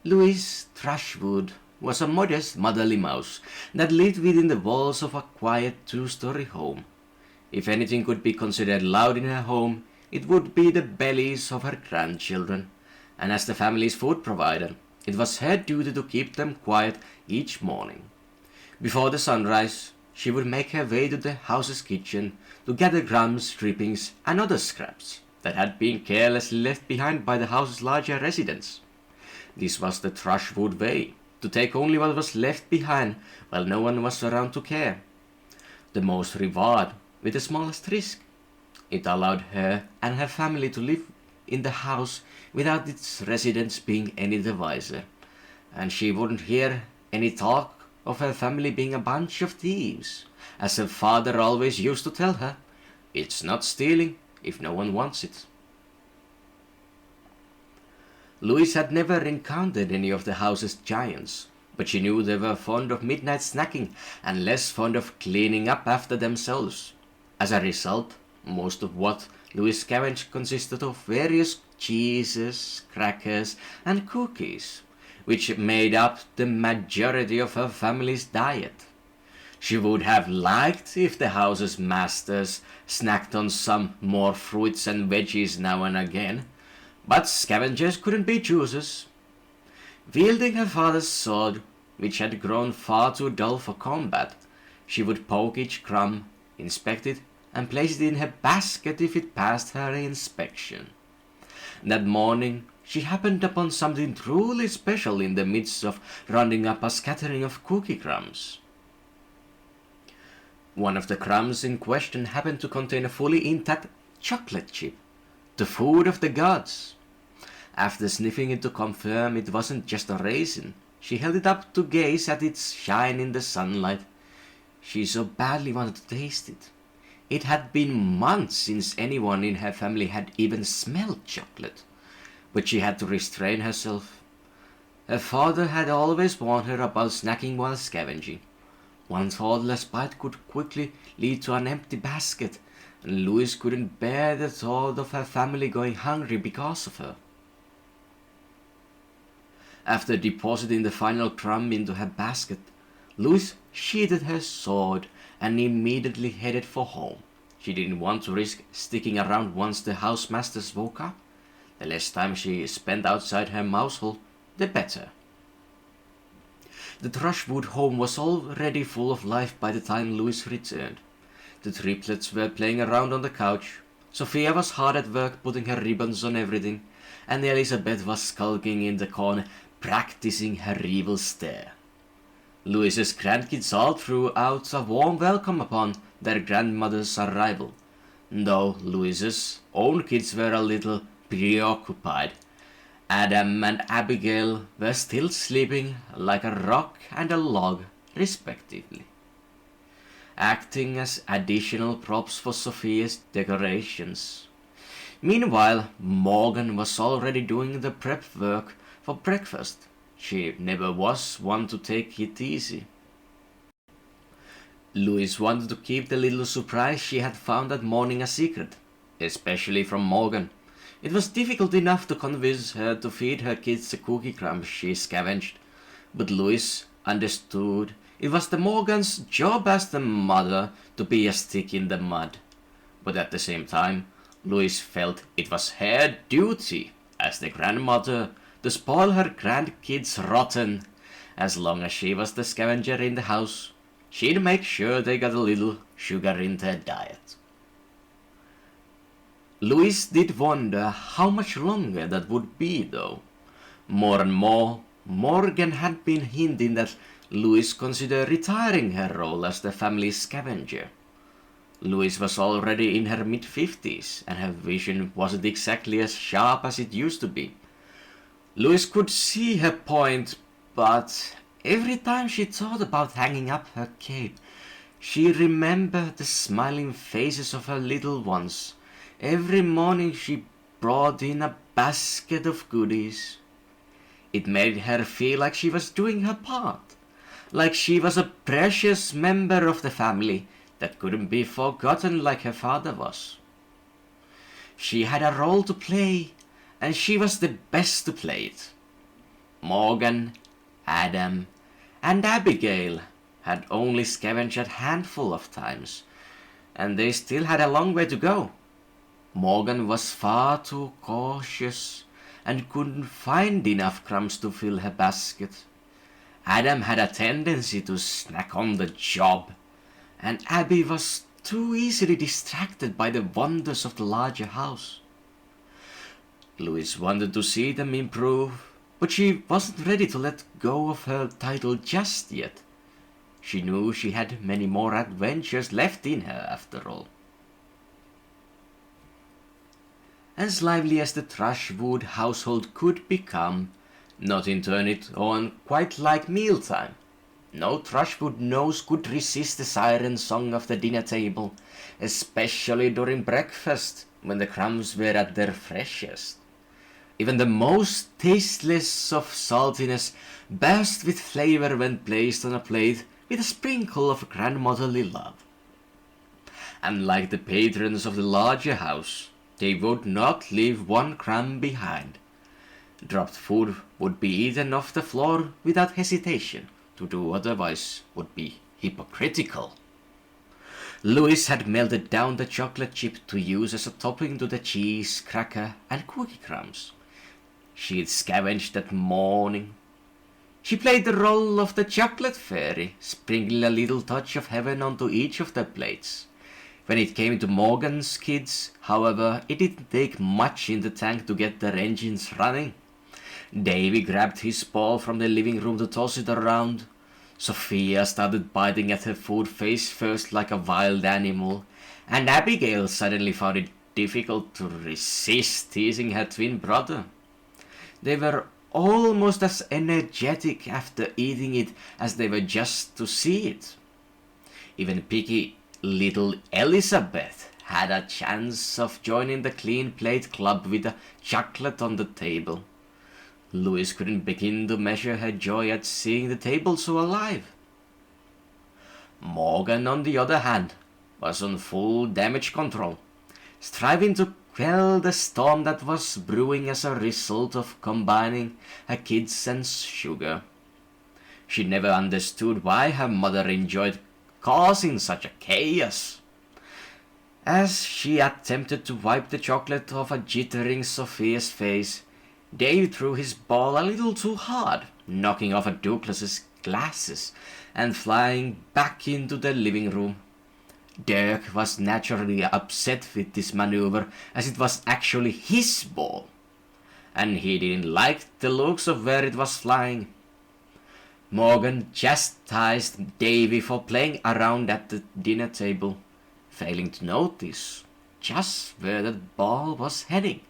Louise Thrushwood was a modest motherly mouse that lived within the walls of a quiet two-story home. If anything could be considered loud in her home, it would be the bellies of her grandchildren, and as the family's food provider, it was her duty to keep them quiet each morning. Before the sunrise, she would make her way to the house's kitchen to gather crumbs, drippings, and other scraps that had been carelessly left behind by the house's larger residents. This was the Thrushwood way, to take only what was left behind while no one was around to care. The most reward with the smallest risk. It allowed her and her family to live in the house without its residents being any the wiser, and she wouldn't hear any talk of her family being a bunch of thieves, as her father always used to tell her. It's not stealing if no one wants it. Louise had never encountered any of the house's giants, but she knew they were fond of midnight snacking and less fond of cleaning up after themselves. As a result, most of what Louise scavenged consisted of various cheeses, crackers, and cookies, which made up the majority of her family's diet. She would have liked if the house's masters snacked on some more fruits and veggies now and again, but scavengers couldn't be choosers. Wielding her father's sword, which had grown far too dull for combat, she would poke each crumb, inspect it, and place it in her basket if it passed her inspection. That morning she happened upon something truly special in the midst of rounding up a scattering of cookie crumbs. One of the crumbs in question happened to contain a fully intact chocolate chip, the food of the gods. After sniffing it to confirm it wasn't just a raisin, she held it up to gaze at its shine in the sunlight. She so badly wanted to taste it. It had been months since anyone in her family had even smelled chocolate, but she had to restrain herself. Her father had always warned her about snacking while scavenging. One thoughtless bite could quickly lead to an empty basket, and Louise couldn't bear the thought of her family going hungry because of her. After depositing the final crumb into her basket, Louise sheathed her sword and immediately headed for home. She didn't want to risk sticking around once the housemasters woke up. The less time she spent outside her mouse hole, the better. The Thrushwood home was already full of life by the time Louise returned. The triplets were playing around on the couch. Sophia was hard at work putting her ribbons on everything, and Elizabeth was skulking in the corner, practicing her evil stare. Louise's grandkids all threw out a warm welcome upon their grandmother's arrival, though Louise's own kids were a little preoccupied. Adam and Abigail were still sleeping like a rock and a log, respectively, acting as additional props for Sophia's decorations. Meanwhile, Morgan was already doing the prep work for breakfast. She never was one to take it easy. Louise wanted to keep the little surprise she had found that morning a secret, especially from Morgan. It was difficult enough to convince her to feed her kids the cookie crumbs she scavenged, but Louise understood it was the Morgan's job as the mother to be a stick in the mud. But at the same time, Louise felt it was her duty as the grandmother to spoil her grandkids rotten. As long as she was the scavenger in the house, she'd make sure they got a little sugar in their diet. Louise did wonder how much longer that would be, though. More and more, Morgan had been hinting that Louise considered retiring her role as the family's scavenger. Louise was already in her mid-50s, and her vision wasn't exactly as sharp as it used to be. Louise could see her point, but every time she thought about hanging up her cape, she remembered the smiling faces of her little ones. Every morning she brought in a basket of goodies. It made her feel like she was doing her part, like she was a precious member of the family that couldn't be forgotten like her father was. She had a role to play, and she was the best to play it. Morgan, Adam, and Abigail had only scavenged a handful of times, and they still had a long way to go. Morgan was far too cautious and couldn't find enough crumbs to fill her basket. Adam had a tendency to snack on the job, and Abby was too easily distracted by the wonders of the larger house. Louise wanted to see them improve, but she wasn't ready to let go of her title just yet. She knew she had many more adventures left in her after all. As lively as the Thrushwood household could become, nothing turned it on quite like mealtime. No Thrushwood nose could resist the siren song of the dinner table, especially during breakfast when the crumbs were at their freshest. Even the most tasteless of saltiness burst with flavor when placed on a plate with a sprinkle of grandmotherly love. Unlike the patrons of the larger house, they would not leave one crumb behind. Dropped food would be eaten off the floor without hesitation. To do otherwise would be hypocritical. Louise had melted down the chocolate chip to use as a topping to the cheese, cracker, and cookie crumbs she'd scavenged that morning. She played the role of the chocolate fairy, sprinkling a little touch of heaven onto each of the plates. When it came to Morgan's kids, however, it didn't take much in the tank to get their engines running. Davy grabbed his ball from the living room to toss it around. Sophia started biting at her food face first like a wild animal, and Abigail suddenly found it difficult to resist teasing her twin brother. They were almost as energetic after eating it as they were just to see it. Even picky little Elizabeth had a chance of joining the clean plate club with a chocolate on the table. Louise couldn't begin to measure her joy at seeing the table so alive. Morgan, on the other hand, was on full damage control, striving to quell the storm that was brewing as a result of combining her kids and sugar. She never understood why her mother enjoyed causing such a chaos. As she attempted to wipe the chocolate off a jittering Sophia's face, Dave threw his ball a little too hard, knocking over Douglas's glasses and flying back into the living room. Dirk was naturally upset with this maneuver, as it was actually his ball, and he didn't like the looks of where it was flying. Morgan chastised Davy for playing around at the dinner table, failing to notice just where the ball was heading.